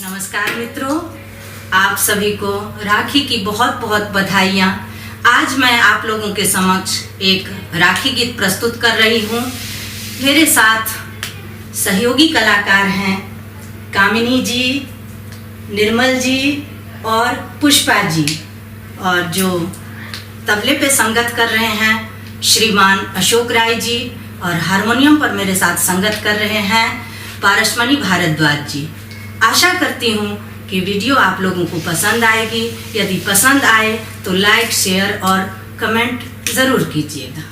नमस्कार मित्रों, आप सभी को राखी की बहुत बहुत बधाइयाँ। आज मैं आप लोगों के समक्ष एक राखी गीत प्रस्तुत कर रही हूँ। मेरे साथ सहयोगी कलाकार हैं कामिनी जी, निर्मल जी और पुष्पा जी, और जो तबले पे संगत कर रहे हैं श्रीमान अशोक राय जी, और हारमोनियम पर मेरे साथ संगत कर रहे हैं पारसमणि भारद्वाज जी। आशा करती हूँ कि वीडियो आप लोगों को पसंद आएगी। यदि पसंद आए तो लाइक, शेयर और कमेंट ज़रूर कीजिएगा।